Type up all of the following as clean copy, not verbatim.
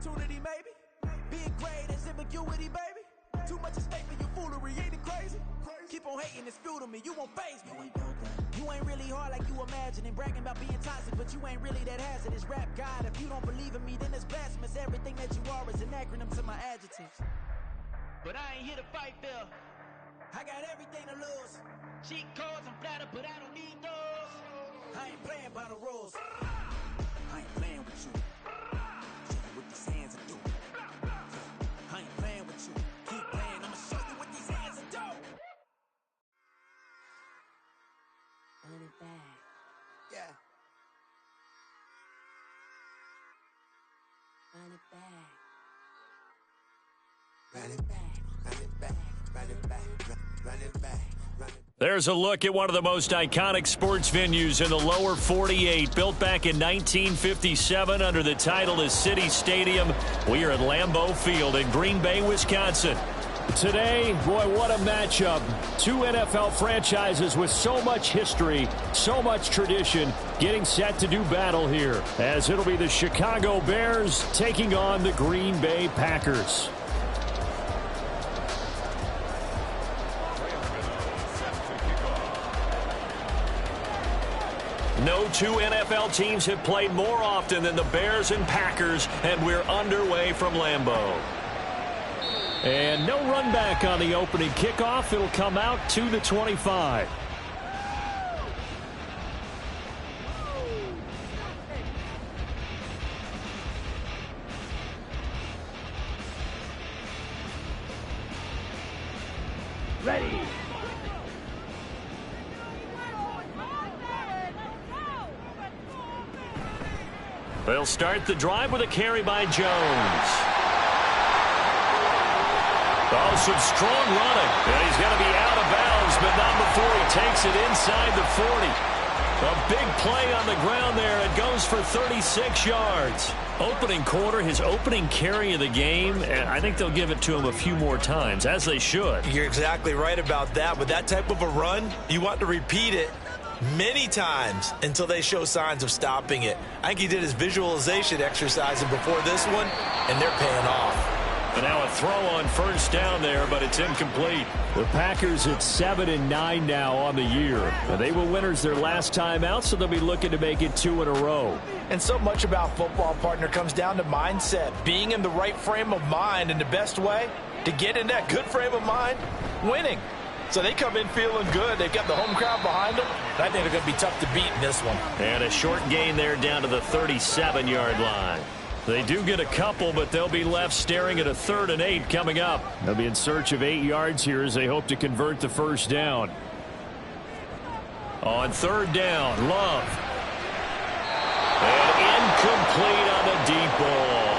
opportunity, maybe. Big grade is ambiguity, baby. Too much at stake for your foolery, ain't it crazy? Keep on hating, it's fuel to me, you won't faze me. You ain't really hard like you imagine, and bragging about being toxic, but you ain't really that hazardous. Rap God, if you don't believe in me, then it's blasphemous. Everything that you are is an acronym to my adjectives. But I ain't here to fight, Bill. I got everything to lose. Cheat codes, I'm flattered, but I don't need those. I ain't playing by the rules. I ain't playing with you. Show you what these hands are doing. I ain't playing with you. Keep playing, I'ma show you what these hands are doing. Run it back. Yeah. Run it back. Run it back. Run it back. Run it back. Run it back. There's a look at one of the most iconic sports venues in the lower 48. Built back in 1957 under the title of City Stadium. We are at Lambeau Field in Green Bay, Wisconsin. Today, boy, what a matchup. Two NFL franchises with so much history, so much tradition, getting set to do battle here, as it'll be the Chicago Bears taking on the Green Bay Packers. No two NFL teams have played more often than the Bears and Packers, and we're underway from Lambeau. And no run back on the opening kickoff. It'll come out to the 25. Ready. They'll start the drive with a carry by Jones. Oh, some strong running. And he's going to be out of bounds, but not before he takes it inside the 40. A big play on the ground there. It goes for 36 yards. Opening quarter, his opening carry of the game, and I think they'll give it to him a few more times, as they should. You're exactly right about that. With that type of a run, you want to repeat it many times until they show signs of stopping it. I think he did his visualization exercise before this one, and they're paying off. And now a throw on first down there, but it's incomplete. The Packers at 7-9 now on the year. They were winners their last time out, so they'll be looking to make it 2 in a row. And so much about football, partner, comes down to mindset. Being in the right frame of mind, and the best way to get in that good frame of mind, winning. So they come in feeling good. They've got the home crowd behind them. And I think they're going to be tough to beat in this one. And a short gain there down to the 37-yard line. They do get a couple, but they'll be left staring at a 3rd and 8 coming up. They'll be in search of 8 yards here as they hope to convert the first down. On 3rd down, Love. And incomplete on the deep ball.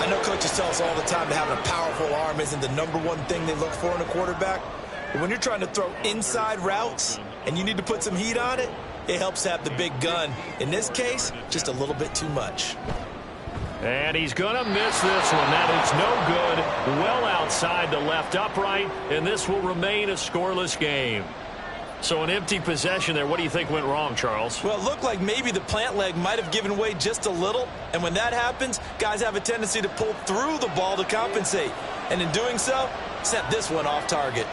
I know coaches tell us all the time that having a powerful arm isn't the #1 thing they look for in a quarterback. But when you're trying to throw inside routes and you need to put some heat on it, it helps have the big gun. In this case, just a little bit too much. And he's going to miss this one. That is no good. Well outside the left upright, and this will remain a scoreless game. So an empty possession there. What do you think went wrong, Charles? Well, it looked like maybe the plant leg might have given way just a little. And when that happens, guys have a tendency to pull through the ball to compensate. And in doing so, sent this one off target.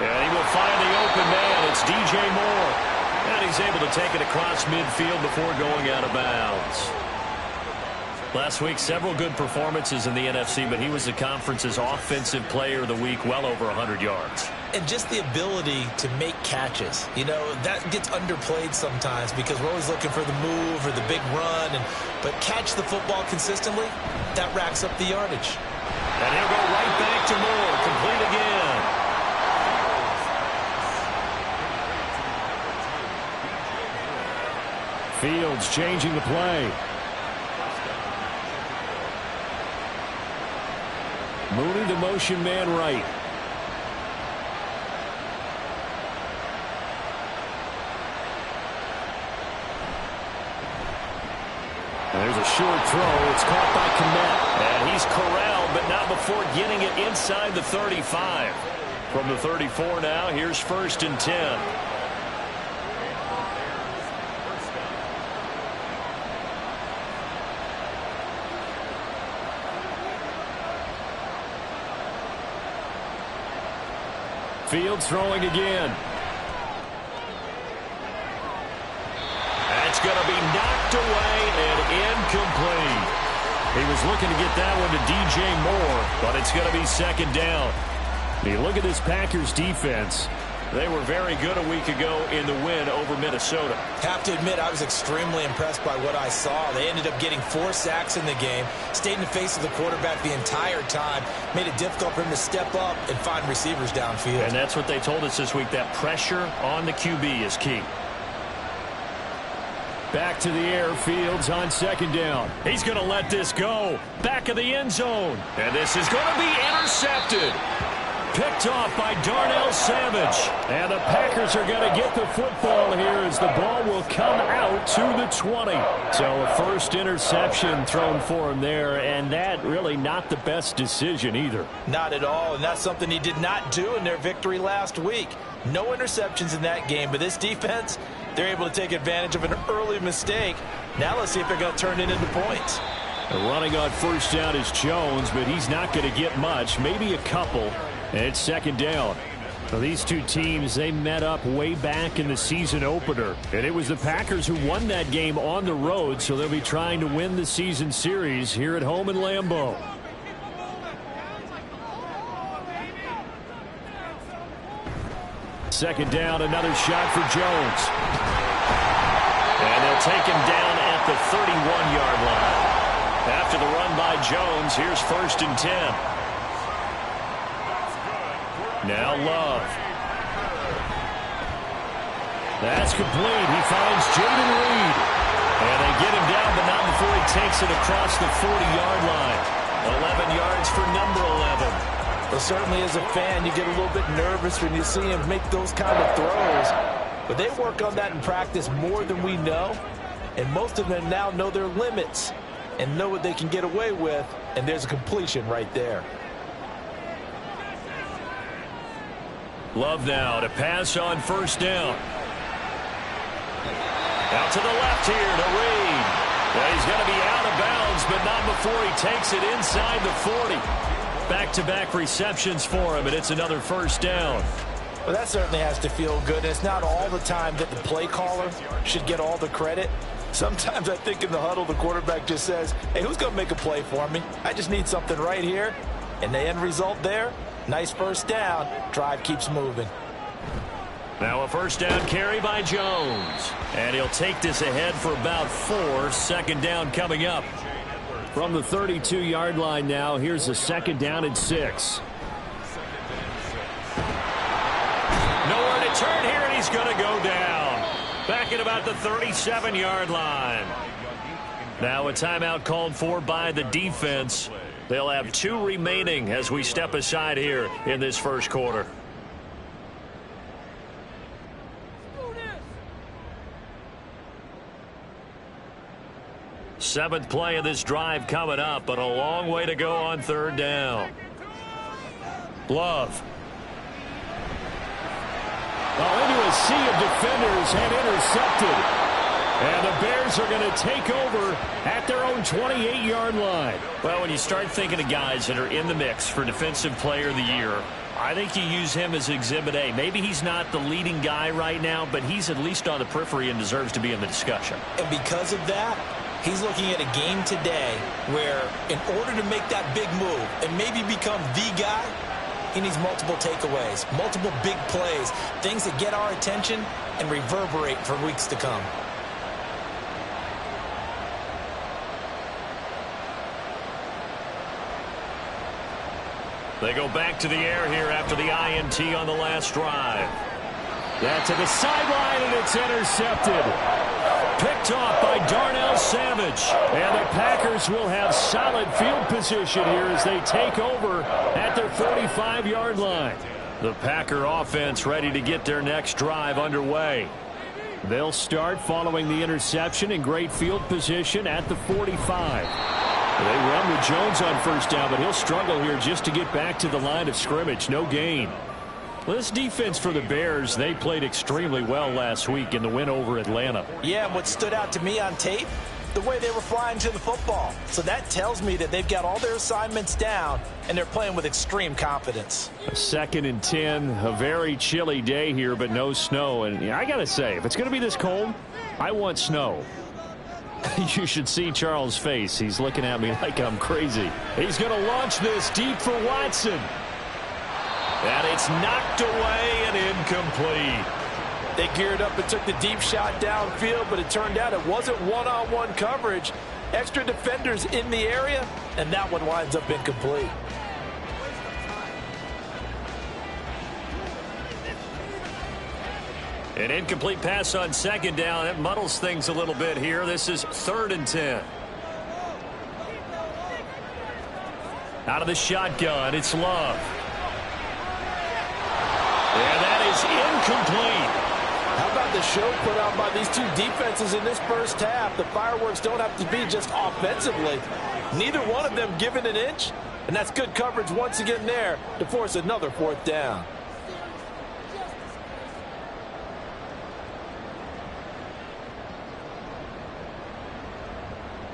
And he will find the open man. It's DJ Moore. And he's able to take it across midfield before going out of bounds. Last week, several good performances in the NFC, but he was the conference's offensive player of the week, well over 100 yards. And just the ability to make catches. You know, that gets underplayed sometimes because we're always looking for the move or the big run. But catch the football consistently, that racks up the yardage. And he'll go right back to Moore, complete again. Fields changing the play. Mooney the motion man right. There's a short throw. It's caught by Kmet. And he's corralled, but not before getting it inside the 35. From the 34 now, here's 1st and 10. Fields throwing again. That's going to be knocked away and incomplete. He was looking to get that one to DJ Moore, but it's going to be 2nd down. You look at this Packers defense. They were very good a week ago in the win over Minnesota. Have to admit, I was extremely impressed by what I saw. They ended up getting 4 sacks in the game, stayed in the face of the quarterback the entire time, made it difficult for him to step up and find receivers downfield. And that's what they told us this week, that pressure on the QB is key. Back to the air, Fields on 2nd down. He's going to let this go. Back of the end zone. And this is going to be intercepted. Picked off by Darnell Savage. And the Packers are going to get the football here as the ball will come out to the 20. So a first interception thrown for him there, and that really not the best decision either. Not at all, and that's something he did not do in their victory last week. No interceptions in that game, but this defense, they're able to take advantage of an early mistake. Now let's see if they're going to turn it into points. Running on 1st down is Jones, but he's not going to get much, maybe a couple. And it's 2nd down. Well, these two teams, they met up way back in the season opener. And it was the Packers who won that game on the road, so they'll be trying to win the season series here at home in Lambeau. Second down, another shot for Jones. And they'll take him down at the 31-yard line. After the run by Jones, here's 1st and 10. Now Love. That's complete. He finds Jayden Reed. And they get him down, but not before he takes it across the 40-yard line. 11 yards for number 11. Well, certainly as a fan, you get a little bit nervous when you see him make those kind of throws. But they work on that in practice more than we know. And most of them now know their limits and know what they can get away with. And there's a completion right there. Love now to pass on 1st down. Out to the left here to Reed. Well, he's going to be out of bounds, but not before he takes it inside the 40. Back-to-back receptions for him, and it's another 1st down. Well, that certainly has to feel good. It's not all the time that the play caller should get all the credit. Sometimes I think in the huddle, the quarterback just says, hey, who's going to make a play for me? I just need something right here. And the end result there, nice 1st down. Drive keeps moving. Now a 1st down carry by Jones. And he'll take this ahead for about 4. 2nd down coming up. From the 32-yard line now, here's a 2nd down and 6. Nowhere to turn here, and he's going to go down. Back at about the 37-yard line. Now a timeout called for by the defense. They'll have 2 remaining as we step aside here in this 1st quarter. Seventh play of this drive coming up, but a long way to go on 3rd down. Love. Into a sea of defenders and intercepted. And the Bears are going to take over at their own 28-yard line. Well, when you start thinking of guys that are in the mix for Defensive Player of the Year, I think you use him as Exhibit A. Maybe he's not the leading guy right now, but he's at least on the periphery and deserves to be in the discussion. And because of that, he's looking at a game today where in order to make that big move and maybe become the guy, he needs multiple takeaways, multiple big plays, things that get our attention and reverberate for weeks to come. They go back to the air here after the INT on the last drive. That to the sideline, and it's intercepted. Picked off by Darnell Savage. And the Packers will have solid field position here as they take over at their 45-yard line. The Packer offense ready to get their next drive underway. They'll start following the interception in great field position at the 45. They run with Jones on 1st down, but he'll struggle here just to get back to the line of scrimmage. No gain. Well, this defense for the Bears, they played extremely well last week in the win over Atlanta. Yeah, and what stood out to me on tape, the way they were flying to the football. So that tells me that they've got all their assignments down, and they're playing with extreme confidence. 2nd and 10, a very chilly day here, but no snow. And I got to say, if it's going to be this cold, I want snow. You should see Charles' face. He's looking at me like I'm crazy. He's going to launch this deep for Watson. And it's knocked away and incomplete. They geared up and took the deep shot downfield, but it turned out it wasn't one-on-one coverage. Extra defenders in the area, and that one winds up incomplete. An incomplete pass on 2nd down. That muddles things a little bit here. This is 3rd and 10. Out of the shotgun, it's Love. And that is incomplete. How about the show put on by these two defenses in this first half? The fireworks don't have to be just offensively. Neither one of them given an inch, and that's good coverage once again there to force another 4th down.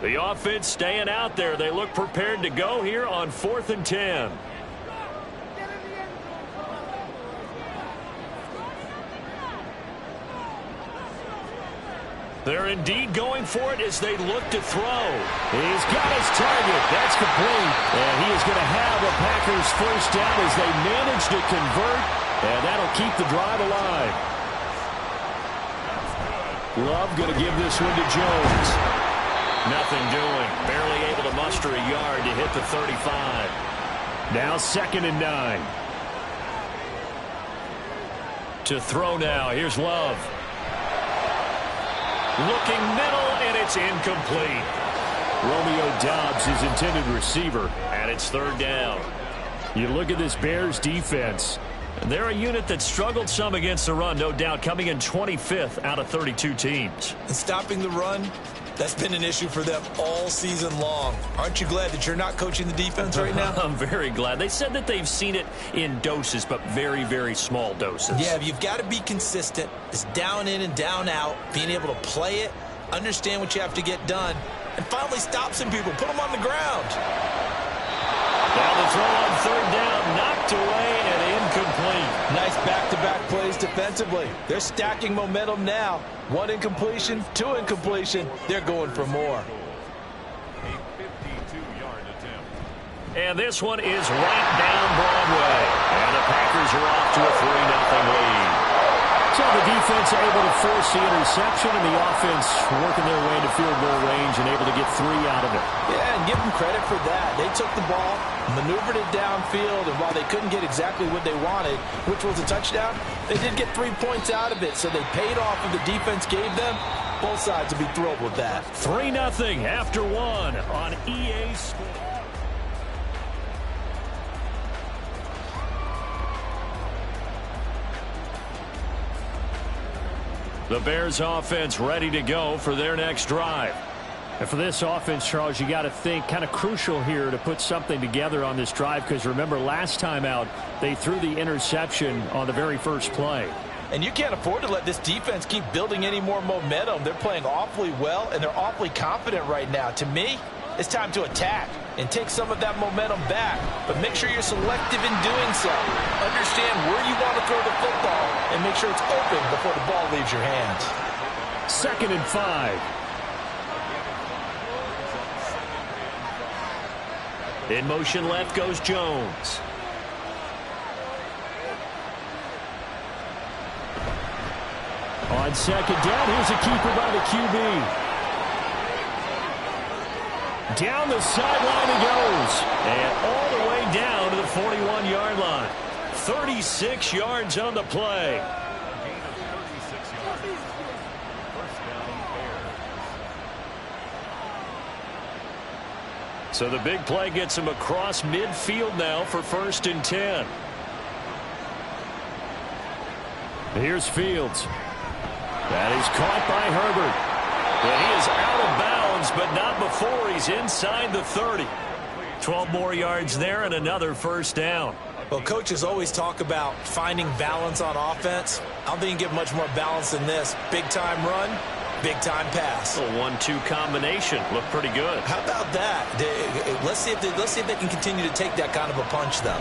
The offense staying out there. They look prepared to go here on 4th and 10. They're indeed going for it as they look to throw. He's got his target. That's complete. And he is going to have a Packers first down as they manage to convert. And that'll keep the drive alive. Love going to give this one to Jones. Nothing doing. Barely able to muster a yard to hit the 35. Now 2nd and 9. To throw now. Here's Love. Looking middle, and it's incomplete. Romeo Doubs, his intended receiver. And it's 3rd down. You look at this Bears defense. And they're a unit that struggled some against the run, no doubt, coming in 25th out of 32 teams. And stopping the run, that's been an issue for them all season long. Aren't you glad that you're not coaching the defense right now? I'm very glad. They said that they've seen it in doses, but very, very small doses. Yeah, you've got to be consistent. It's down in and down out, being able to play it, understand what you have to get done, and finally stop some people, put them on the ground. Now the throw on 3rd down, knocked away and incomplete. Nice back-to-back plays defensively. They're stacking momentum now. 1 incompletion, 2 incompletion. They're going for more. And this one is right down Broadway. And the Packers are off to a 3-0 lead. So the defense able to force the interception, and the offense working their way into field goal range and able to get 3 out of it. Yeah, and give them credit for that. They took the ball, maneuvered it downfield, and while they couldn't get exactly what they wanted, which was a touchdown, they did get 3 points out of it, so they paid off what the defense gave them. Both sides will be thrilled with that. 3-0 after 1 on EA Sports. The Bears offense ready to go for their next drive. And for this offense, Charles, you got to think kind of crucial here to put something together on this drive, because remember last time out they threw the interception on the very first play. And you can't afford to let this defense keep building any more momentum. They're playing awfully well, and they're awfully confident right now. To me, it's time to attack and take some of that momentum back. But make sure you're selective in doing so. Understand where you want to throw the football and make sure it's open before the ball leaves your hands. 2nd and 5. In motion left goes Jones. On 2nd down, here's a keeper by the QB. Down the sideline he goes. And all the way down to the 41-yard line. 36 yards on the play. So the big play gets him across midfield now for 1st and 10. Here's Fields. That is caught by Herbert. And he is out of bounds, but not before he's inside the 30. 12 more yards there and another 1st down. Well, coaches always talk about finding balance on offense. I don't think you can get much more balance than this. Big-time run, big-time pass. A 1-2 combination. Looked pretty good. How about that? Let's see if they can continue to take that kind of a punch, though.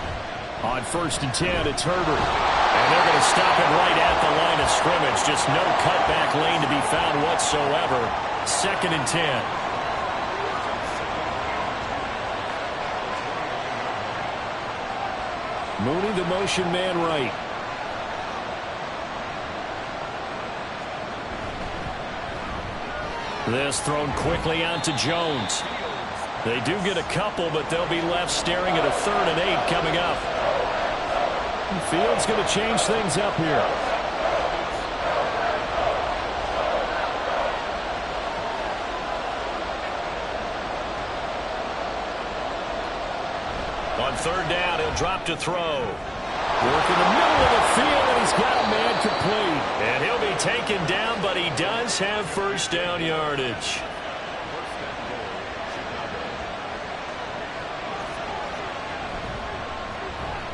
On 1st and 10, it's Herbert. And they're going to stop it right at the line of scrimmage. Just no cutback lane to be found whatsoever. 2nd and 10. Mooney, the motion man right. This thrown quickly out to Jones. They do get a couple, but they'll be left staring at a 3rd and 8 coming up. Fields going to change things up here. On 3rd down, he'll drop to throw. Work in the middle of the field, and he's got a man complete. And he'll be taken down, but he does have 1st down yardage.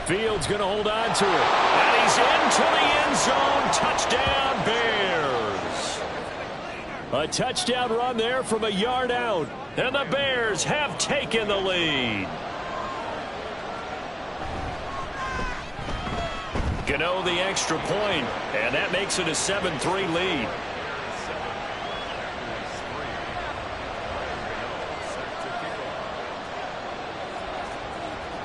Fields going to hold on to it. And he's into the end zone. Touchdown, Bears. A touchdown run there from a yard out. And the Bears have taken the lead. Gano the extra point, and that makes it a 7-3 lead.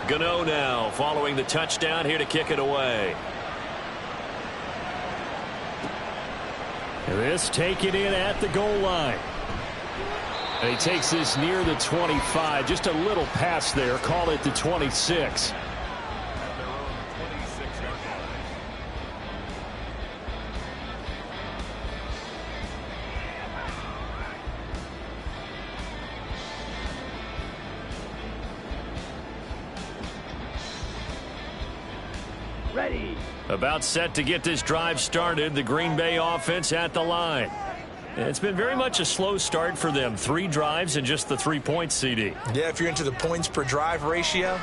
Gano now following the touchdown here to kick it away. This taken in at the goal line. And he takes this near the 25. Just a little pass there. Call it the 26. About set to get this drive started. The Green Bay offense at the line. It's been very much a slow start for them. 3 drives and just the 3 points, CD. Yeah, if you're into the points per drive ratio,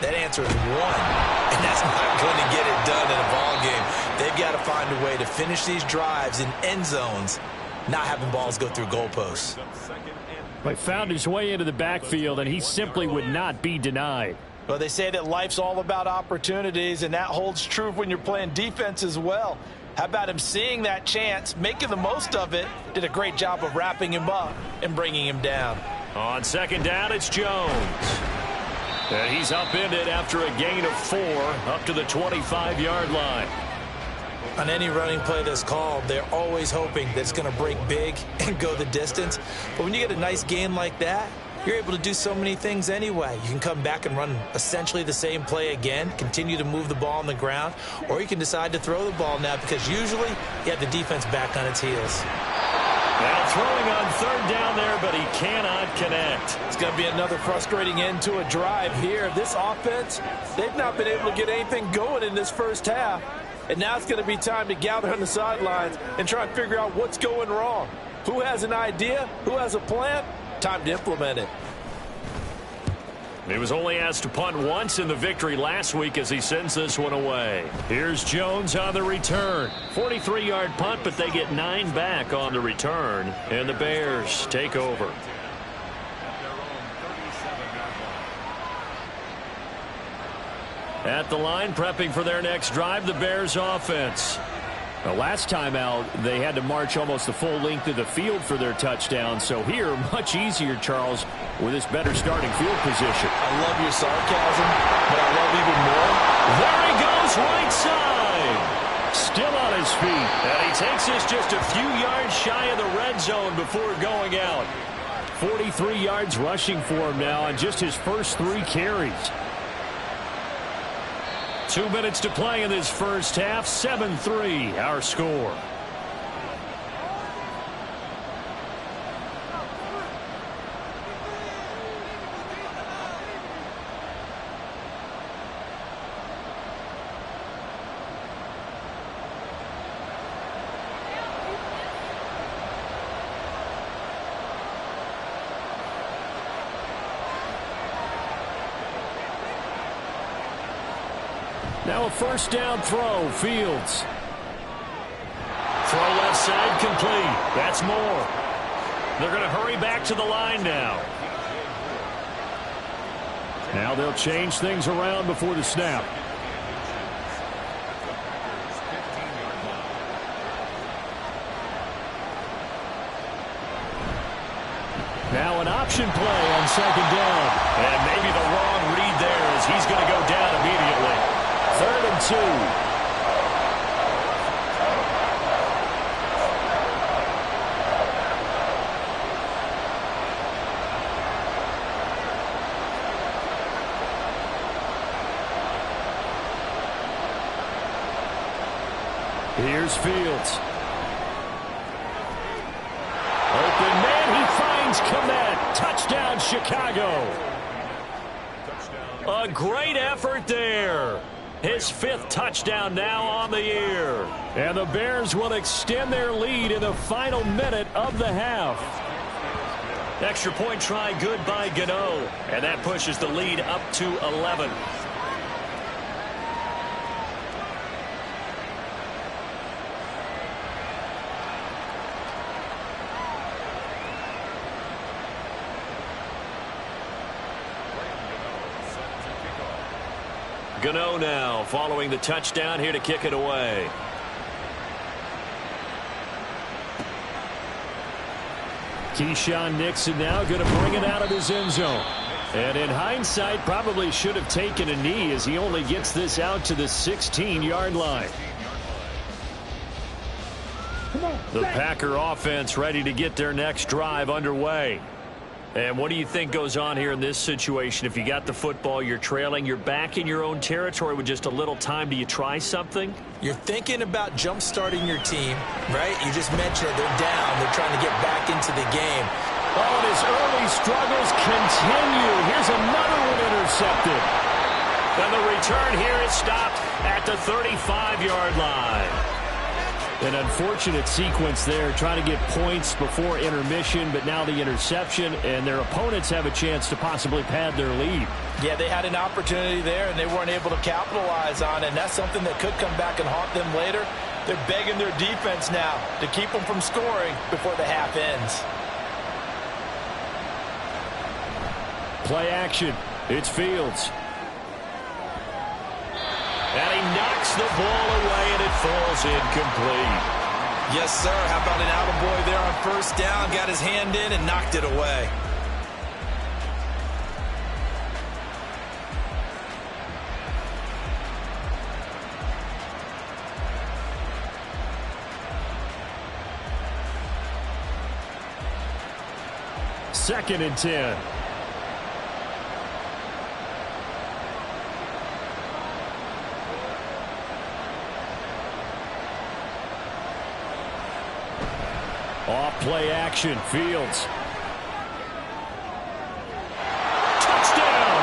that answer is 1. And that's not going to get it done in a ball game. They've got to find a way to finish these drives in end zones, not having balls go through goalposts. He found his way into the backfield, and he simply would not be denied. Well, they say that life's all about opportunities, and that holds true when you're playing defense as well. How about him seeing that chance, making the most of it, did a great job of wrapping him up and bringing him down. On 2nd down, it's Jones. And he's upended after a gain of 4 up to the 25-yard line. On any running play that's called, they're always hoping that it's going to break big and go the distance. But when you get a nice gain like that, you're able to do so many things anyway. You can come back and run essentially the same play again, continue to move the ball on the ground, or you can decide to throw the ball now because usually you have the defense back on its heels. Now throwing on 3rd down there, but he cannot connect. It's going to be another frustrating end to a drive here. This offense, they've not been able to get anything going in this first half, and now it's going to be time to gather on the sidelines and try and figure out what's going wrong. Who has an idea? Who has a plan? Time to implement it. He was only asked to punt once in the victory last week as he sends this one away. Here's Jones on the return. 43-yard punt, but they get 9 back on the return. And the Bears take over. At the line, prepping for their next drive, the Bears offense. The last time out, they had to march almost the full length of the field for their touchdown. So here, much easier, Charles, with this better starting field position. I love your sarcasm, but I love even more. There he goes, right side. Still on his feet. And he takes this just a few yards shy of the red zone before going out. 43 yards rushing for him now on just his first 3 carries. 2 minutes to play in this first half. 7-3 our score. Now a first down throw, Fields. Throw left side complete. That's Moore. They're going to hurry back to the line now. Now they'll change things around before the snap. Now an option play on second down. And maybe the wrong read there as he's going to go down immediately. 3rd and 2. Here's Fields. Open man, he finds Kmet. Touchdown, Chicago. A great effort there. His 5th touchdown now on the year. And the Bears will extend their lead in the final minute of the half. Extra point try good by Gano. And that pushes the lead up to 11. Gano now following the touchdown here to kick it away. Keyshawn Nixon now going to bring it out of his end zone. And in hindsight, probably should have taken a knee as he only gets this out to the 16-yard line. The Packer offense ready to get their next drive underway. And what do you think goes on here in this situation? If you got the football, you're trailing, you're back in your own territory with just a little time. Do you try something? You're thinking about jump-starting your team, right? You just mentioned it. They're down. They're trying to get back into the game. Oh, and his early struggles continue. Here's another one intercepted. And the return here is stopped at the 35-yard line. An unfortunate sequence there, trying to get points before intermission, but now the interception, and their opponents have a chance to possibly pad their lead. Yeah, they had an opportunity there, and they weren't able to capitalize on it, and that's something that could come back and haunt them later. They're begging their defense now to keep them from scoring before the half ends. Play action. It's Fields. And he knocks the ball away, and it falls incomplete. Yes, sir. How about an attaboy there on first down? Got his hand in and knocked it away. Second and 10. Off play action, Fields. Touchdown!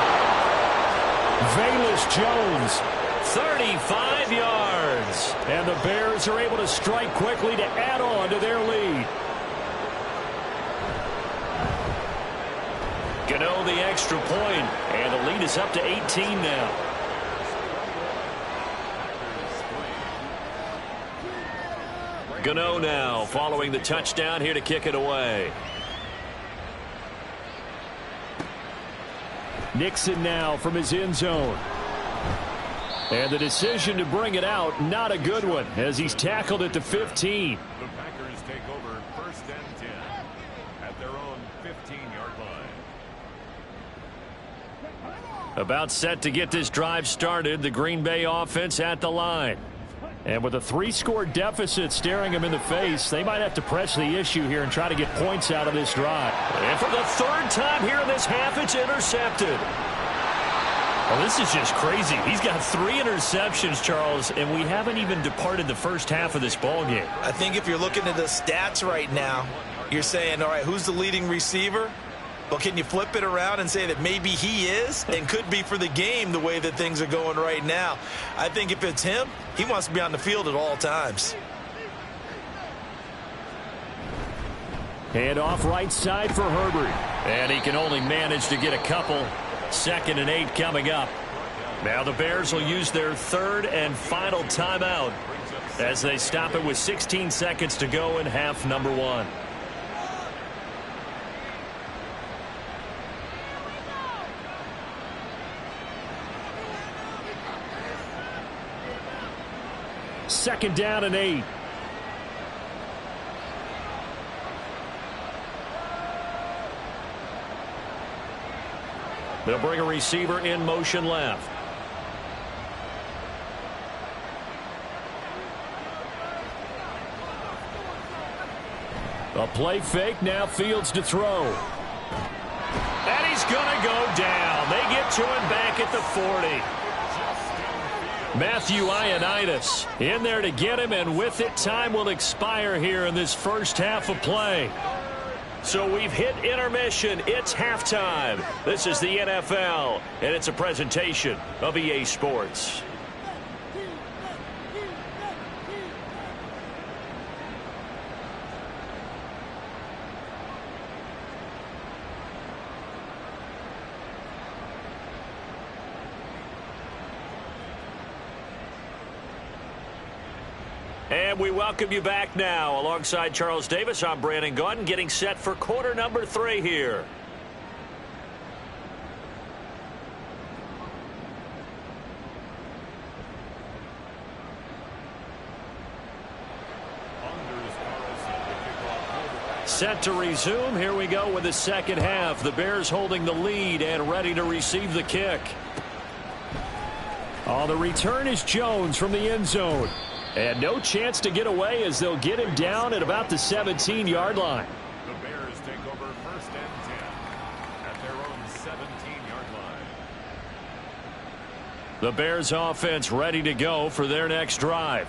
Velus Jones. 35 yards. And the Bears are able to strike quickly to add on to their lead. Gano the extra point, and the lead is up to 18 now. Gano now following the touchdown here to kick it away. Nixon now from his end zone. And the decision to bring it out, not a good one, as he's tackled at the 15. The Packers take over 1st and 10 at their own 15-yard line. About set to get this drive started, the Green Bay offense at the line. And with a 3-score deficit staring them in the face, they might have to press the issue here and try to get points out of this drive. And for the 3rd time here in this half, it's intercepted. Well, this is just crazy. He's got 3 interceptions, Charles, and we haven't even departed the first half of this ball game. I think if you're looking at the stats right now, you're saying, all right, who's the leading receiver? Well, can you flip it around and say that maybe he is and could be for the game the way that things are going right now? I think if it's him, he wants to be on the field at all times. Hand off right side for Herbert. And he can only manage to get a couple. 2nd and 8 coming up. Now the Bears will use their third and final timeout as they stop it with 16 seconds to go in half number one. Second down and 8. They'll bring a receiver in motion left. A play fake, now Fields to throw. And he's going to go down. They get to him back at the 40. Matthew Ioannidis in there to get him, and with it, time will expire here in this first half of play. So we've hit intermission. It's halftime. This is the NFL, and it's a presentation of EA Sports. And we welcome you back now. Alongside Charles Davis, I'm Brandon Gaudin, getting set for quarter number 3 here. Set to resume. Here we go with the second half. The Bears holding the lead and ready to receive the kick. Oh, the return is Jones from the end zone. And no chance to get away as they'll get him down at about the 17-yard line. The Bears take over first and 10 at their own 17-yard line. The Bears offense ready to go for their next drive.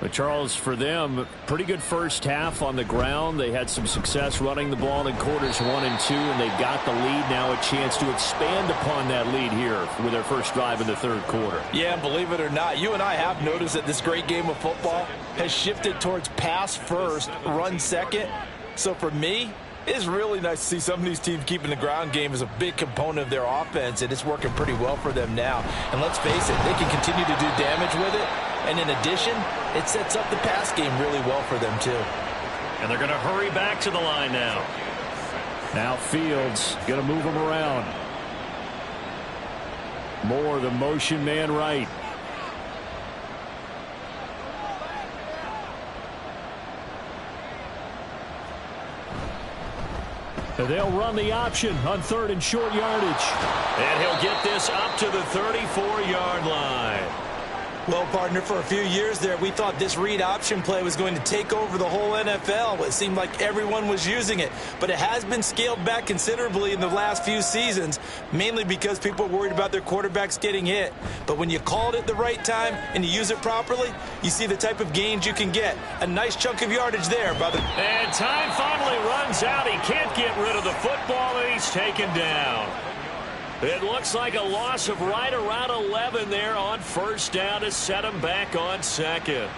But Charles, for them, pretty good first half on the ground. They had some success running the ball in quarters 1 and 2, and they got the lead. Now a chance to expand upon that lead here with their first drive in the third quarter. Yeah, believe it or not, you and I have noticed that this great game of football has shifted towards pass first, run second. So for me, it's really nice to see some of these teams keeping the ground game as a big component of their offense, and it's working pretty well for them now. And let's face it, they can continue to do damage with it. And in addition, it sets up the pass game really well for them, too. And they're going to hurry back to the line now. Now Fields going to move him around. Moore, the motion man right. They'll run the option on third and short yardage. And he'll get this up to the 34-yard line. Well, partner, for a few years there, we thought this read option play was going to take over the whole NFL. It seemed like everyone was using it. But it has been scaled back considerably in the last few seasons, mainly because people are worried about their quarterbacks getting hit. But when you call it at the right time and you use it properly, you see the type of gains you can get. A nice chunk of yardage there, brother. And time finally runs out. He can't get rid of the football, and he's taken down. It looks like a loss of right around 11 there on first down to set him back on second.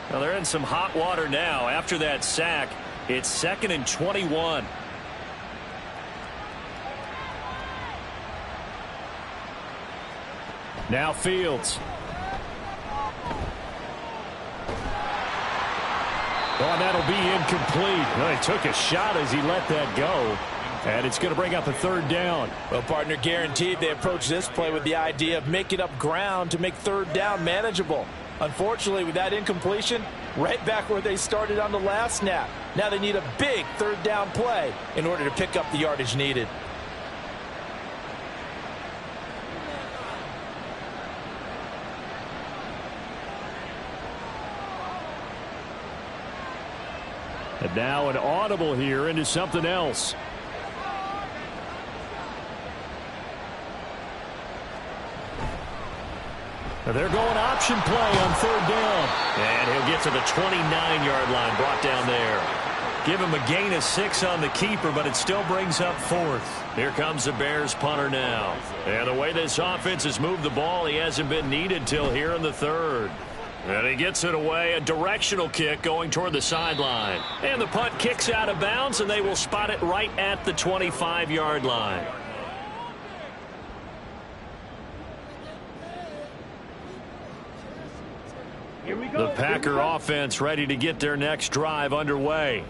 Well, they're in some hot water now. After that sack, it's 2nd and 21. Now Fields. Oh, and that'll be incomplete. Well, he took a shot as he let that go. And it's going to bring up a third down. Well, partner, guaranteed they approach this play with the idea of making up ground to make third down manageable. Unfortunately, with that incompletion, right back where they started on the last snap. Now they need a big third down play in order to pick up the yardage needed. And now an audible here into something else. They're going option play on third down. And he'll get to the 29-yard line, brought down there. Give him a gain of 6 on the keeper, but it still brings up 4th. Here comes the Bears punter now. And the way this offense has moved the ball, he hasn't been needed till here in the third. And he gets it away, a directional kick going toward the sideline. And the punt kicks out of bounds, and they will spot it right at the 25-yard line. The Packer offense ready to get their next drive underway.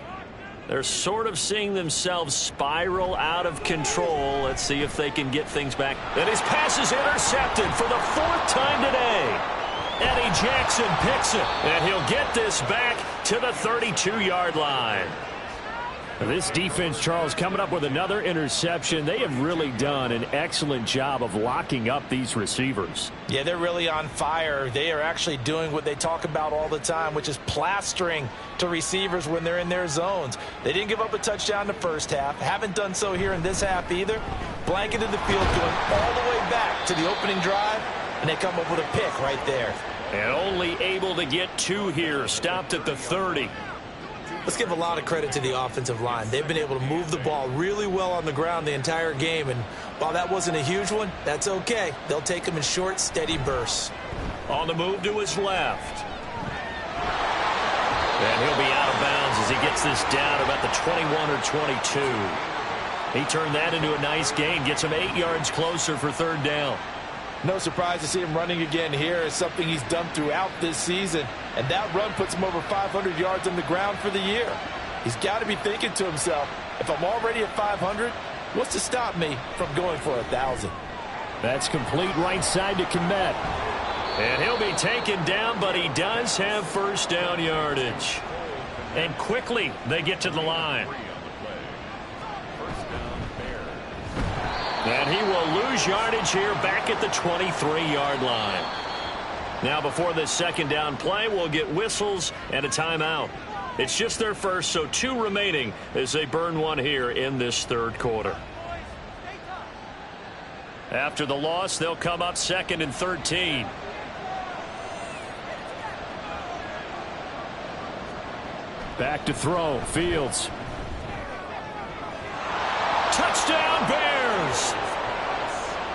They're sort of seeing themselves spiral out of control. Let's see if they can get things back. And his pass is intercepted for the 4th time today. Eddie Jackson picks it, and he'll get this back to the 32-yard line. This defense, Charles, coming up with another interception. They have really done an excellent job of locking up these receivers. Yeah, they're really on fire. They are actually doing what they talk about all the time, which is plastering to receivers when they're in their zones. They didn't give up a touchdown in the first half. Haven't done so here in this half either. Blanketed the field, going all the way back to the opening drive, and they come up with a pick right there. And only able to get 2 here. Stopped at the 30. Let's give a lot of credit to the offensive line. They've been able to move the ball really well on the ground the entire game, and while that wasn't a huge one, that's okay. They'll take them in short, steady bursts. On the move to his left. And he'll be out of bounds as he gets this down about the 21 or 22. He turned that into a nice gain, gets him 8 yards closer for 3rd down. No surprise to see him running again here. It's something he's done throughout this season. And that run puts him over 500 yards on the ground for the year. He's got to be thinking to himself, if I'm already at 500, what's to stop me from going for 1,000? That's complete right side to Kmet. And he'll be taken down, but he does have 1st down yardage. And quickly they get to the line. And he will lose yardage here back at the 23-yard line. Now before this 2nd down play, we'll get whistles and a timeout. It's just their first, so 2 remaining as they burn 1 here in this 3rd quarter. After the loss, they'll come up 2nd and 13. Back to throw. Fields. Touchdown Bears!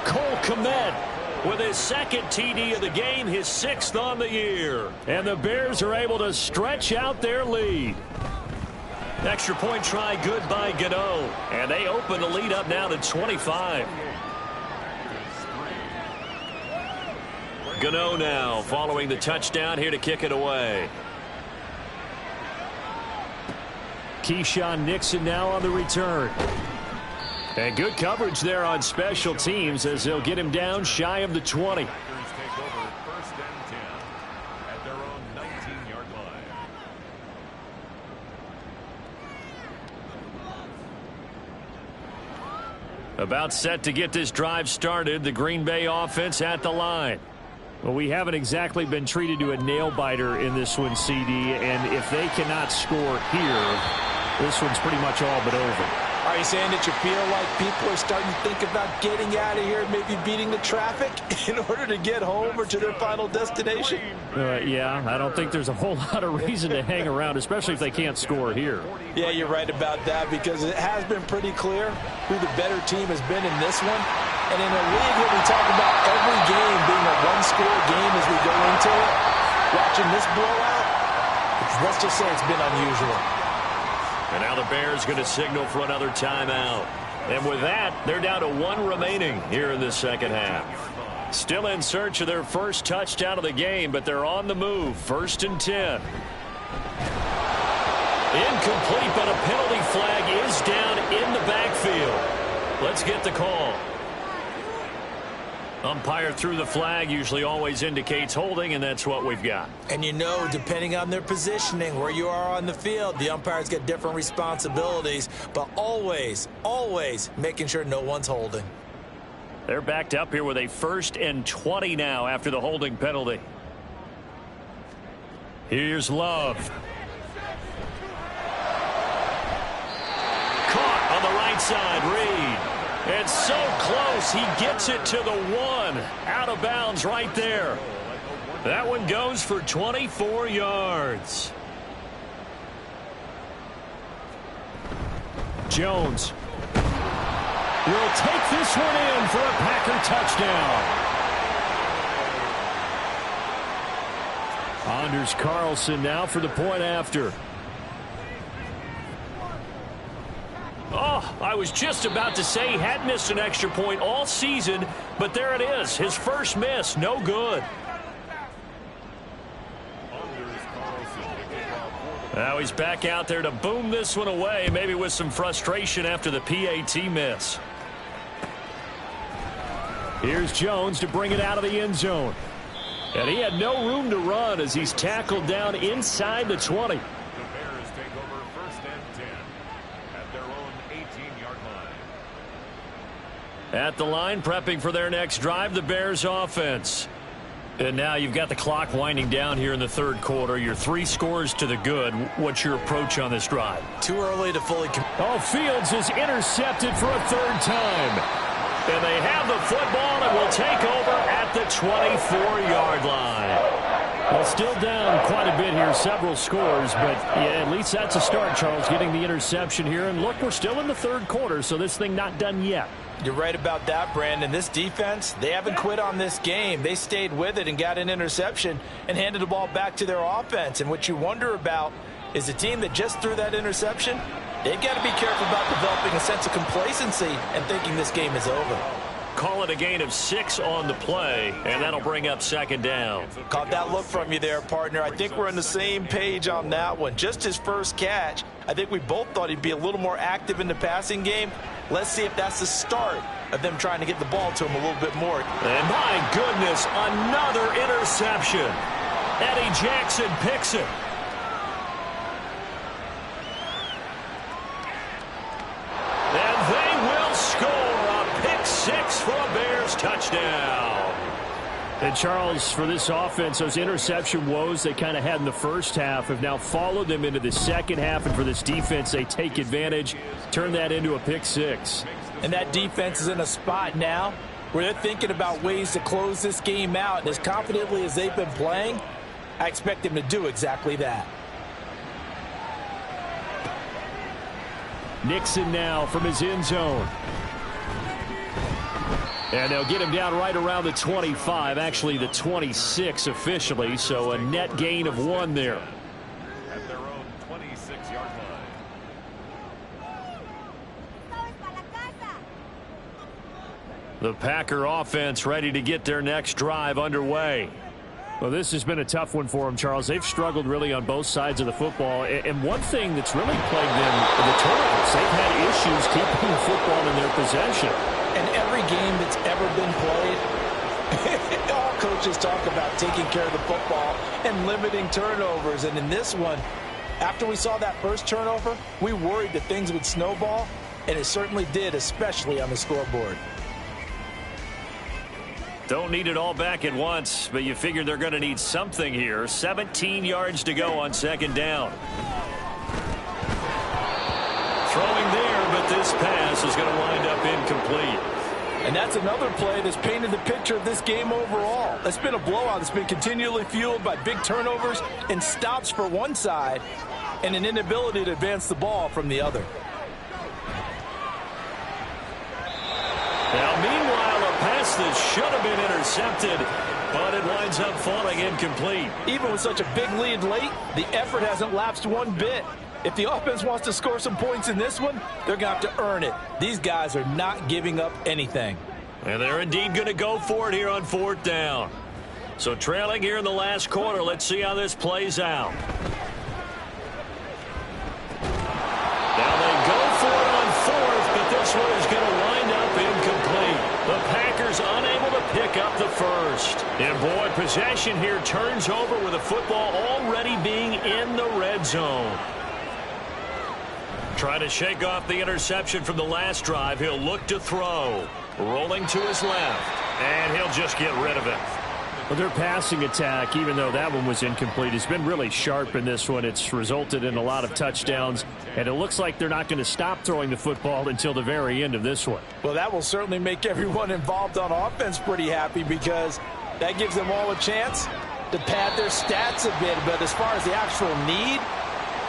Cole Kmet with his 2nd TD of the game, his 6th on the year. And the Bears are able to stretch out their lead. Extra point try good by Gano. And they open the lead up now to 25. Gano now following the touchdown here to kick it away. Keyshawn Nixon now on the return. And good coverage there on special teams as they'll get him down shy of the 20. Take over 1st and 10 at their own 19-yard line. About set to get this drive started. The Green Bay offense at the line. Well, we haven't exactly been treated to a nail-biter in this one, CD. And if they cannot score here, this one's pretty much all but over. Are you saying that you feel like people are starting to think about getting out of here, maybe beating the traffic in order to get home or to their final destination? Yeah, I don't think there's a whole lot of reason to hang around, especially if they can't score here. Yeah, you're right about that because it has been pretty clear who the better team has been in this one. And in a league where we talk about every game being a one-score game as we go into it, watching this blowout, let's just say it's been unusual. And now the Bears going to signal for another timeout. And with that, they're down to 1 remaining here in the 2nd half. Still in search of their 1st touchdown of the game, but they're on the move. 1st and 10. Incomplete, but a penalty flag is down in the backfield. Let's get the call. Umpire threw the flag, usually always indicates holding, and that's what we've got. And you know, depending on their positioning, where you are on the field, the umpires get different responsibilities, but always, always making sure no one's holding. They're backed up here with a 1st and 20 now after the holding penalty. Here's Love. Caught on the right side, Reed. It's so close, he gets it to the 1. Out of bounds right there. That one goes for 24 yards. Jones will take this one in for a Packer touchdown. Anders Carlson now for the point after. Oh, I was just about to say he had missed an extra point all season, but there it is. His first miss, no good. Now he's back out there to boom this one away, maybe with some frustration after the PAT miss. Here's Jones to bring it out of the end zone. And he had no room to run as he's tackled down inside the 20. The Bears take over 1st and 10 at their own 18-yard line. At the line, prepping for their next drive, the Bears offense. And now you've got the clock winding down here in the third quarter. You're 3 scores to the good. What's your approach on this drive? Too early to fully... Fields is intercepted for a 3rd time. And they have the football and will take over at the 24-yard line. Well, still down quite a bit here, several scores, but yeah, at least that's a start, Charles, getting the interception here. And look, we're still in the third quarter, so this thing not done yet. You're right about that, Brandon. This defense, they haven't quit on this game. They stayed with it and got an interception and handed the ball back to their offense. And what you wonder about is the team that just threw that interception, they've got to be careful about developing a sense of complacency and thinking this game is over. Call it a gain of 6 on the play, and that'll bring up 2nd down. Caught that look from you there, partner. I think we're on the same page on that one. Just his first catch. I think we both thought he'd be a little more active in the passing game. Let's see if that's the start of them trying to get the ball to him a little bit more. And my goodness, another interception. Eddie Jackson picks it. And they will score a pick 6 for a Bears touchdown. And Charles, for this offense, those interception woes they kind of had in the first half have now followed them into the second half. And for this defense, they take advantage, turn that into a pick 6. And that defense is in a spot now where they're thinking about ways to close this game out. And as confidently as they've been playing, I expect them to do exactly that. Nixon now from his end zone. And they'll get him down right around the 25, actually the 26 officially, so a net gain of 1 there. At their own 26-yard line. The Packer offense ready to get their next drive underway. Well, this has been a tough one for them, Charles. They've struggled really on both sides of the football. And one thing that's really plagued them, the turnovers. They've had issues keeping the football in their possession. And every game that's ever been played, all coaches talk about taking care of the football and limiting turnovers. And in this one, after we saw that first turnover, we worried that things would snowball, and it certainly did, especially on the scoreboard. Don't need it all back at once, but you figure they're going to need something here. 17 yards to go on 2nd down. Throwing there, but this pass is going to wind up incomplete. And that's another play that's painted the picture of this game overall. It's been a blowout that's been continually fueled by big turnovers and stops for one side and an inability to advance the ball from the other. Now, meanwhile, a pass that should have been intercepted, but it winds up falling incomplete. Even with such a big lead late, the effort hasn't lapsed one bit. If the offense wants to score some points in this one, they're going to have to earn it. These guys are not giving up anything. And they're indeed going to go for it here on 4th down. So trailing here in the last quarter, let's see how this plays out. Now they go for it on 4th, but this one is going to wind up incomplete. The Packers unable to pick up the first. And boy, possession here turns over with the football already being in the red zone. Trying to shake off the interception from the last drive. He'll look to throw. Rolling to his left. And he'll just get rid of it. Well, their passing attack, even though that one was incomplete, has been really sharp in this one. It's resulted in a lot of touchdowns. And it looks like they're not going to stop throwing the football until the very end of this one. Well, that will certainly make everyone involved on offense pretty happy because that gives them all a chance to pad their stats a bit. But as far as the actual need,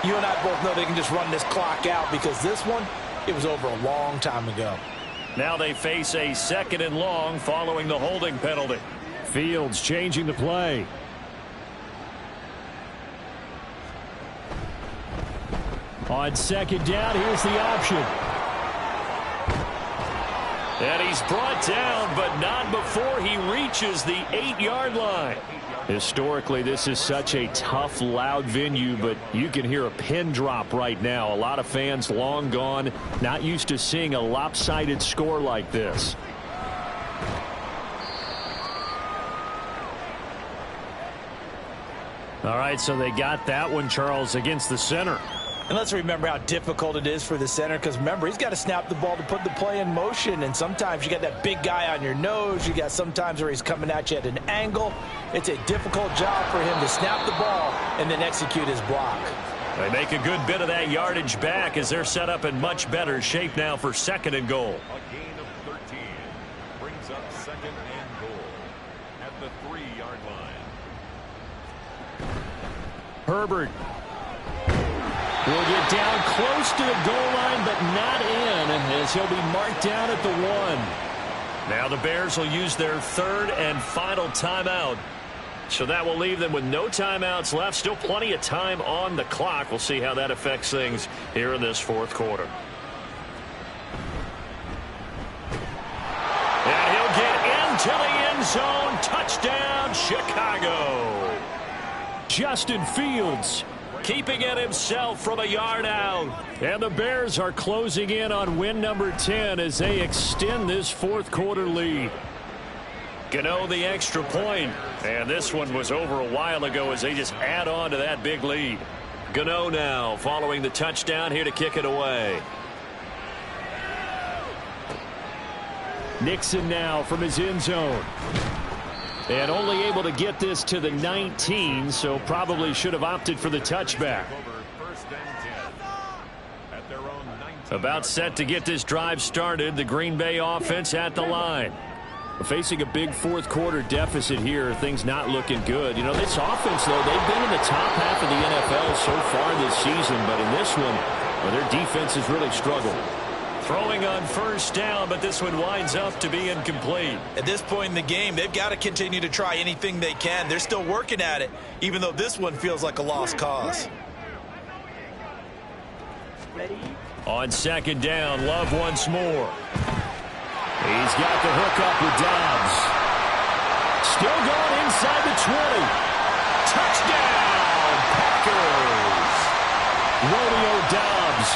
you and I both know they can just run this clock out because this one, it was over a long time ago. Now they face a 2nd and long following the holding penalty. Fields changing the play. On 2nd down, here's the option. And he's brought down, but not before he reaches the 8-yard line. Historically, this is such a tough, loud venue, but you can hear a pin drop right now. A lot of fans long gone, not used to seeing a lopsided score like this. All right, so they got that one, Charles, against the center. And let's remember how difficult it is for the center, because remember, he's got to snap the ball to put the play in motion, and sometimes you got that big guy on your nose. You got sometimes where he's coming at you at an angle. It's a difficult job for him to snap the ball and then execute his block. They make a good bit of that yardage back as they're set up in much better shape now for 2nd and goal. A gain of 13 brings up 2nd and goal at the 3-yard line. Herbert will get down close to the goal line, but not in, as he'll be marked down at the 1. Now the Bears will use their 3rd and final timeout. So that will leave them with no timeouts left. Still plenty of time on the clock. We'll see how that affects things here in this 4th quarter. And he'll get into the end zone. Touchdown, Chicago. Justin Fields keeping it himself from a yard out. And the Bears are closing in on win number 10 as they extend this 4th quarter lead. Gano the extra point, and this one was over a while ago as they just add on to that big lead. Gano now following the touchdown here to kick it away. Nixon now from his end zone. And only able to get this to the 19, so probably should have opted for the touchback. About set to get this drive started, the Green Bay offense at the line. Facing a big 4th quarter deficit here, things not looking good. You know, this offense, though, they've been in the top half of the NFL so far this season, but in this one, well, their defense has really struggled. Throwing on 1st down, but this one winds up to be incomplete. At this point in the game, they've got to continue to try anything they can. They're still working at it, even though this one feels like a lost cause. On 2nd down, Love once more. He's got the hook up with Dobbs. Still going inside the 20. Touchdown, Packers. Romeo Dobbs,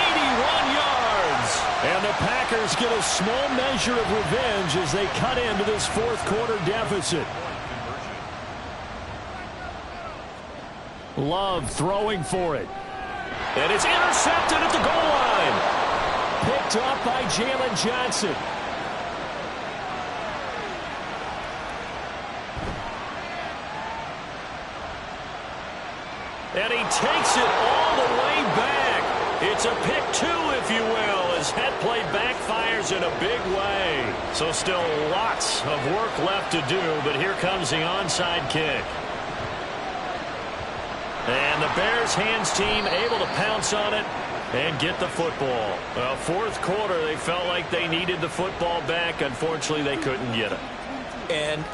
81 yards. And the Packers get a small measure of revenge as they cut into this 4th quarter deficit. Love throwing for it. And it's intercepted at the goal line. Picked off by Jalen Johnson. And he takes it all the way back. It's a pick 2, if you will, as head play backfires in a big way. So still lots of work left to do, but here comes the onside kick. And the Bears hands team able to pounce on it and get the football. Well, 4th quarter, they felt like they needed the football back. Unfortunately, they couldn't get it. And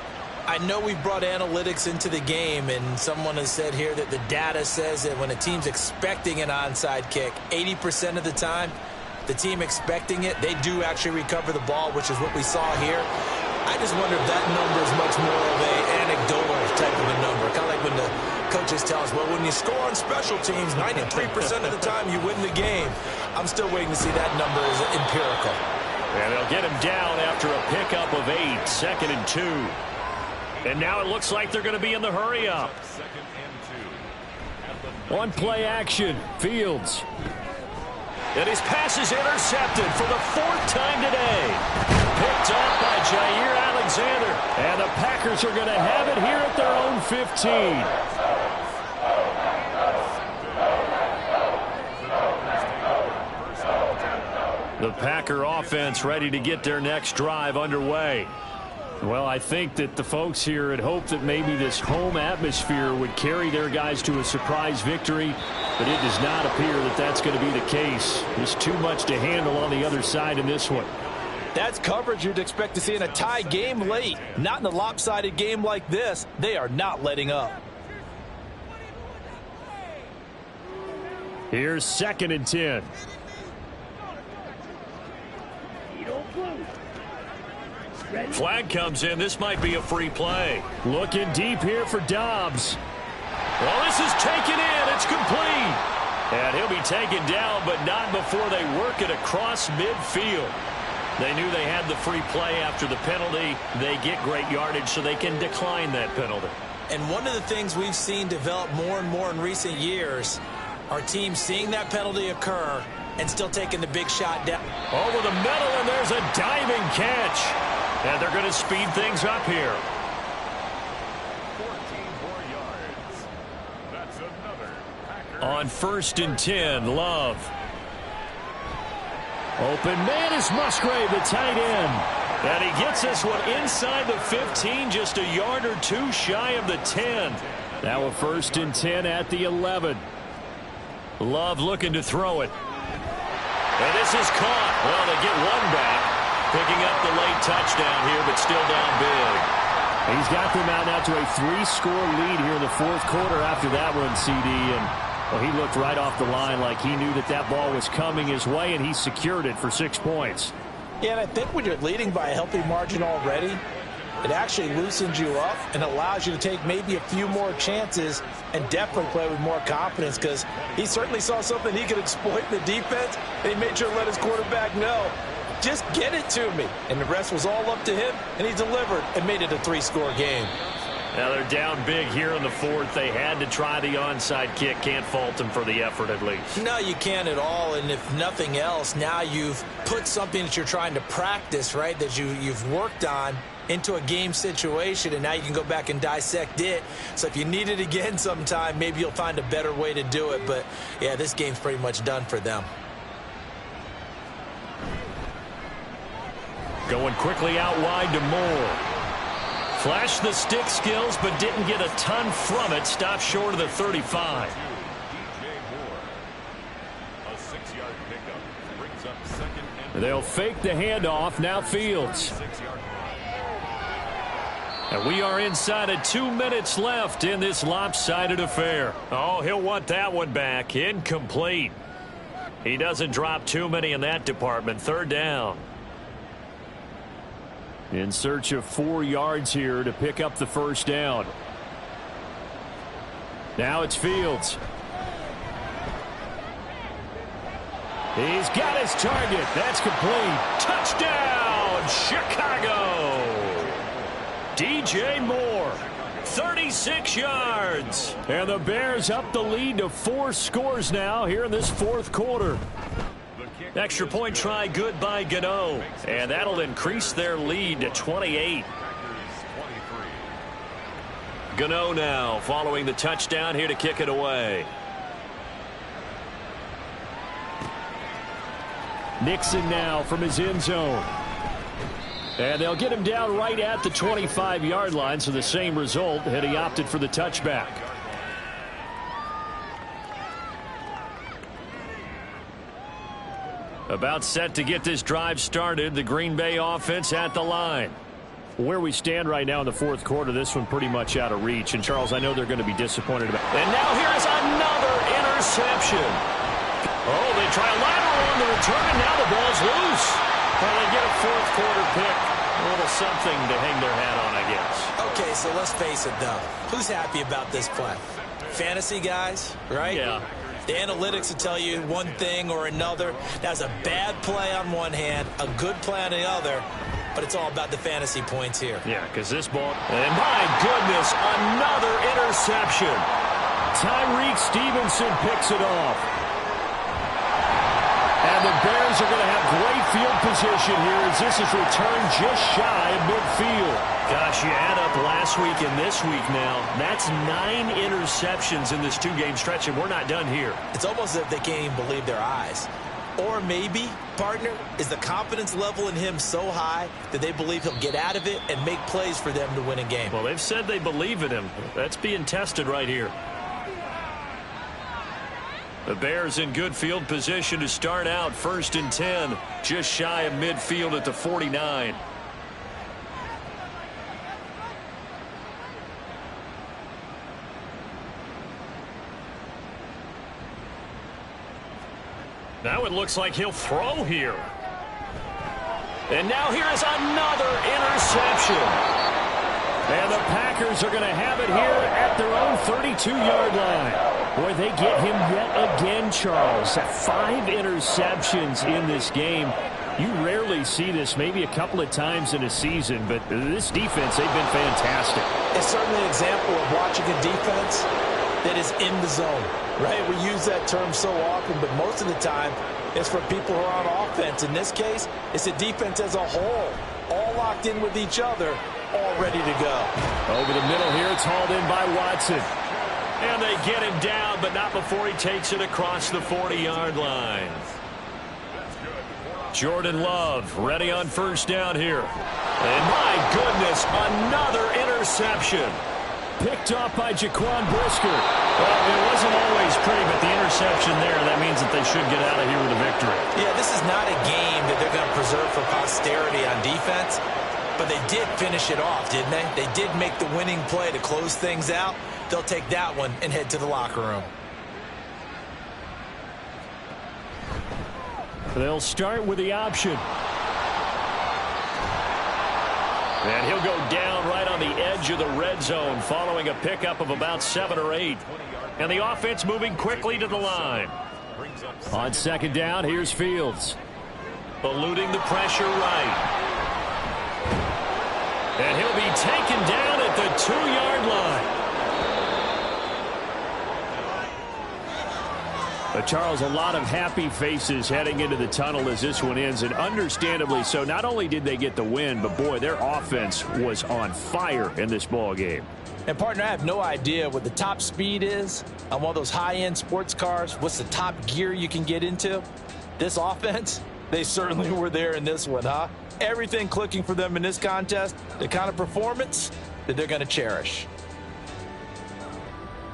I know we've brought analytics into the game, and someone has said here that the data says that when a team's expecting an onside kick, 80% of the time, the team expecting it, they do actually recover the ball, which is what we saw here. I just wonder if that number is much more of an anecdotal type of a number. Kind of like when the coaches tell us, well, when you score on special teams, 93% of the time you win the game. I'm still waiting to see that number is empirical. And they'll get him down after a pickup of 8, 2nd and 2. And now it looks like they're going to be in the hurry-up. On play action, Fields. And his pass is intercepted for the 4th time today. Picked off by Jair Alexander. And the Packers are going to have it here at their own 15. The Packer offense ready to get their next drive underway. Well, I think that the folks here had hoped that maybe this home atmosphere would carry their guys to a surprise victory, but it does not appear that that's going to be the case. There's too much to handle on the other side in this one. That's coverage you'd expect to see in a tie game late. Not in a lopsided game like this. They are not letting up. Here's 2nd and 10. Flag comes in. This might be a free play. Looking deep here for Dobbs. Well, this is taken in. It's complete. And he'll be taken down, but not before they work it across midfield. They knew they had the free play after the penalty. They get great yardage, so they can decline that penalty. And one of the things we've seen develop more and more in recent years are teams seeing that penalty occur and still taking the big shot down. Over the middle, and there's a diving catch. And they're going to speed things up here. 14 more yards. That's another Packers. On 1st and 10, Love. Open man is Musgrave, the tight end. And he gets this one inside the 15, just a yard or two shy of the 10. Now a 1st and 10 at the 11. Love looking to throw it. And this is caught. Well, they get one back. Picking up the late touchdown here, but still down big. He's got them out now to a 3-score lead here in the 4th quarter after that one, CD. And well, he looked right off the line like he knew that that ball was coming his way, and he secured it for 6 points. Yeah, and I think when you're leading by a healthy margin already, it actually loosens you up and allows you to take maybe a few more chances and definitely play with more confidence, because he certainly saw something he could exploit in the defense, and he made sure to let his quarterback know, just get it to me. And the rest was all up to him, and he delivered and made it a 3-score game. Now they're down big here in the 4th. They had to try the onside kick. Can't fault them for the effort at least. No, you can't at all. And if nothing else, now you've put something that you're trying to practice, right, that you've worked on into a game situation, and now you can go back and dissect it. So if you need it again sometime, maybe you'll find a better way to do it. But, yeah, this game's pretty much done for them. Going quickly out wide to Moore. Flashed the stick skills, but didn't get a ton from it. Stopped short of the 35. DJ Moore. A 6-yard pickup brings up 2nd and They'll fake the handoff. Now Fields. 6-yard And we are inside of 2 minutes left in this lopsided affair. Oh, he'll want that one back. Incomplete. He doesn't drop too many in that department. 3rd down. In search of 4 yards here to pick up the 1st down. Now it's Fields. He's got his target. That's complete. Touchdown, Chicago. DJ Moore, 36 yards. And the Bears up the lead to 4 scores now here in this 4th quarter. Extra point try good by Gano. And that'll increase their lead to 28. Gano now following the touchdown here to kick it away. Nixon now from his end zone. And they'll get him down right at the 25-yard line, so the same result had he opted for the touchback. About set to get this drive started. The Green Bay offense at the line. Where we stand right now in the 4th quarter, this one pretty much out of reach. And, Charles, I know they're going to be disappointed about it. And now here's another interception. Oh, they try a lateral on the return. Now the ball's loose. Well, they get a 4th quarter pick. A little something to hang their hat on, I guess. Okay, so let's face it, though. Who's happy about this play? Fantasy guys, right? Yeah. The analytics will tell you one thing or another. That's a bad play on one hand, a good play on the other, but it's all about the fantasy points here. Yeah, because this ball, and my goodness, another interception. Tyreek Stevenson picks it off. And the Bears are going to have great field position here as this is returned just shy of midfield. Gosh, you add up last week and this week now. That's 9 interceptions in this 2-game stretch, and we're not done here. It's almost as if they can't even believe their eyes. Or maybe, partner, is the confidence level in him so high that they believe he'll get out of it and make plays for them to win a game. Well, they've said they believe in him. That's being tested right here. The Bears in good field position to start out 1st and 10, just shy of midfield at the 49. Now it looks like he'll throw here. And now here is another interception. And the Packers are going to have it here at their own 32-yard line. Boy, they get him yet again, Charles. 5 interceptions in this game. You rarely see this, maybe a couple of times in a season, but this defense, they've been fantastic. It's certainly an example of watching a defense that is in the zone, right? We use that term so often, but most of the time it's for people who are on offense. In this case, it's a defense as a whole, all locked in with each other, all ready to go. Over the middle here, it's hauled in by Watson. And they get him down, but not before he takes it across the 40-yard line. Jordan Love ready on first down here. And my goodness, another interception. Picked off by Jaquan Brisker. Well, it wasn't always pretty, but the interception there, that means that they should get out of here with a victory. Yeah, this is not a game that they're going to preserve for posterity on defense, but they did finish it off, didn't they? They did make the winning play to close things out. They'll take that one and head to the locker room. They'll start with the option. And he'll go down right on the edge of the red zone following a pickup of about 7 or 8. And the offense moving quickly to the line. On second down, here's Fields. Eluding the pressure right. And he'll be taken down at the 2-yard line. Charles, a lot of happy faces heading into the tunnel as this one ends, and understandably so. Not only did they get the win, but boy, their offense was on fire in this ball game. And partner, I have no idea what the top speed is on one of those high-end sports cars. What's the top gear you can get into? This offense, they certainly were there in this one, huh? Everything clicking for them in this contest, the kind of performance that they're going to cherish.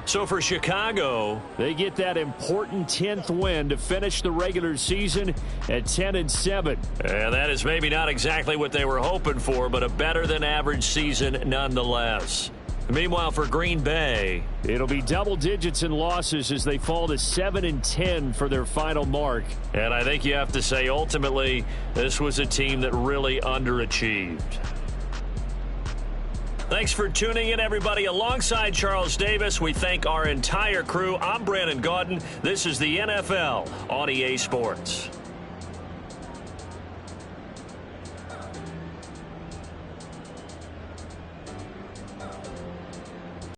So for Chicago, they get that important 10th win to finish the regular season at 10-7. And that is maybe not exactly what they were hoping for, but a better than average season nonetheless. Meanwhile, for Green Bay, it'll be double digits in losses as they fall to 7-10 for their final mark. And I think you have to say, ultimately, this was a team that really underachieved. Thanks for tuning in, everybody. Alongside Charles Davis, we thank our entire crew. I'm Brandon Gaudin. This is the NFL on EA Sports.